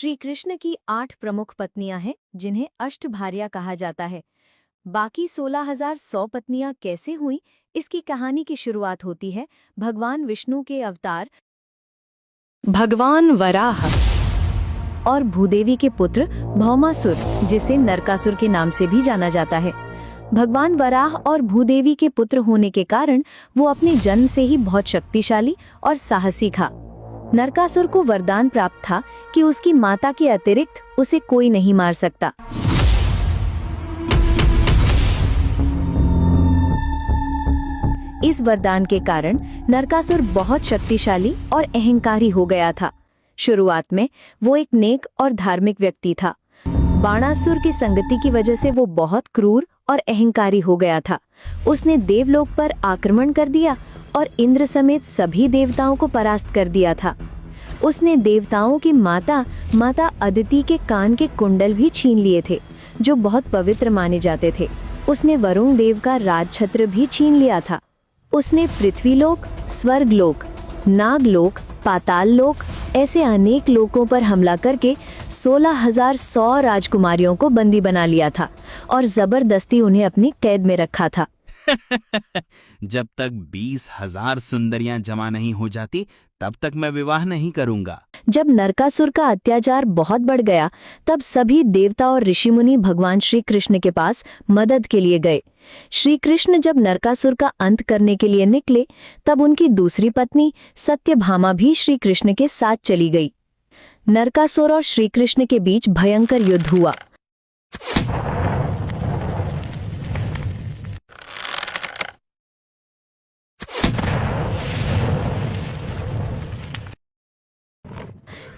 श्री कृष्ण की 8 प्रमुख पत्नियां हैं जिन्हें अष्टभार्या कहा जाता है। बाकी 16,100 पत्नियां कैसे हुईं, इसकी कहानी की शुरुआत होती है भगवान विष्णु के अवतार भगवान वराह और भूदेवी के पुत्र भौमासुर, जिसे नरकासुर के नाम से भी जाना जाता है। भगवान वराह और भूदेवी के पुत्र होने के कारण वो अपने जन्म से ही बहुत शक्तिशाली और साहसी था। नरकासुर को वरदान प्राप्त था कि उसकी माता के अतिरिक्त उसे कोई नहीं मार सकता। इस वरदान के कारण नरकासुर बहुत शक्तिशाली और अहंकारी हो गया था। शुरुआत में वो एक नेक और धार्मिक व्यक्ति था। बाणासुर की संगति की वजह से वो बहुत क्रूर और अहंकारी हो गया था। उसने देवलोक पर आक्रमण कर दिया और इंद्र समेत सभी देवताओं को परास्त कर दिया था। उसने देवताओं की माता अदिति के कान के कुंडल भी छीन लिए थे, जो बहुत पवित्र माने जाते थे। उसने वरुण देव का राजछत्र भी छीन लिया था। उसने पृथ्वीलोक, स्वर्गलोक, नागलोक, पाताल लोक ऐसे अनेक लोकों पर हमला करके 16,100 राजकुमारियों को बंदी बना लिया था और जबरदस्ती उन्हें अपनी कैद में रखा था। जब तक 20,000 सुंदरियां जमा नहीं हो जाती तब तक मैं विवाह नहीं करूंगा। जब नरकासुर का अत्याचार बहुत बढ़ गया, तब सभी देवता और ऋषि मुनि भगवान श्री कृष्ण के पास मदद के लिए गए। श्री कृष्ण जब नरकासुर का अंत करने के लिए निकले, तब उनकी दूसरी पत्नी सत्यभामा भी श्री कृष्ण के साथ चली गई। नरकासुर और श्री कृष्ण के बीच भयंकर युद्ध हुआ।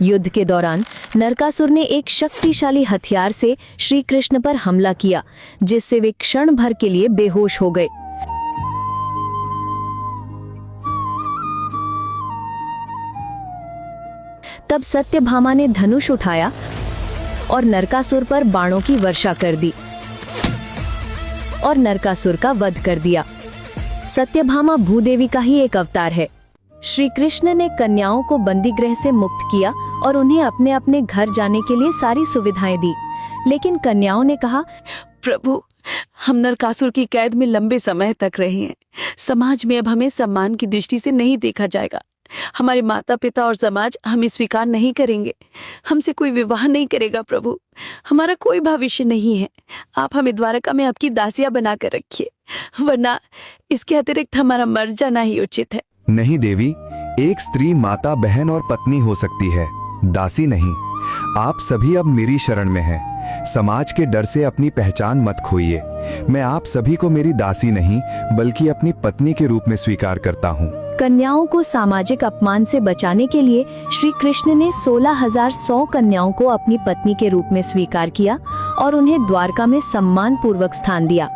युद्ध के दौरान नरकासुर ने एक शक्तिशाली हथियार से श्री कृष्ण पर हमला किया, जिससे वे क्षण भर के लिए बेहोश हो गए। तब सत्यभामा ने धनुष उठाया और नरकासुर पर बाणों की वर्षा कर दी और नरकासुर का वध कर दिया। सत्यभामा भूदेवी का ही एक अवतार है। श्री कृष्ण ने कन्याओं को बंदी गृह से मुक्त किया और उन्हें अपने अपने घर जाने के लिए सारी सुविधाएं दी। लेकिन कन्याओं ने कहा, प्रभु, हम नरकासुर की कैद में लंबे समय तक रहे हैं। समाज में अब हमें सम्मान की दृष्टि से नहीं देखा जाएगा। हमारे माता पिता और समाज हमें स्वीकार नहीं करेंगे। हमसे कोई विवाह नहीं करेगा। प्रभु, हमारा कोई भविष्य नहीं है। आप हमें द्वारका में आपकी दासियां बना कर रखिए, वरना इसके अतिरिक्त हमारा मर जाना ही उचित है। नहीं देवी, एक स्त्री माता, बहन और पत्नी हो सकती है, दासी नहीं। आप सभी अब मेरी शरण में हैं। समाज के डर से अपनी पहचान मत खोइए। मैं आप सभी को मेरी दासी नहीं बल्कि अपनी पत्नी के रूप में स्वीकार करता हूँ। कन्याओं को सामाजिक अपमान से बचाने के लिए श्री कृष्ण ने 16,100 कन्याओं को अपनी पत्नी के रूप में स्वीकार किया और उन्हें द्वारका में सम्मान पूर्वक स्थान दिया।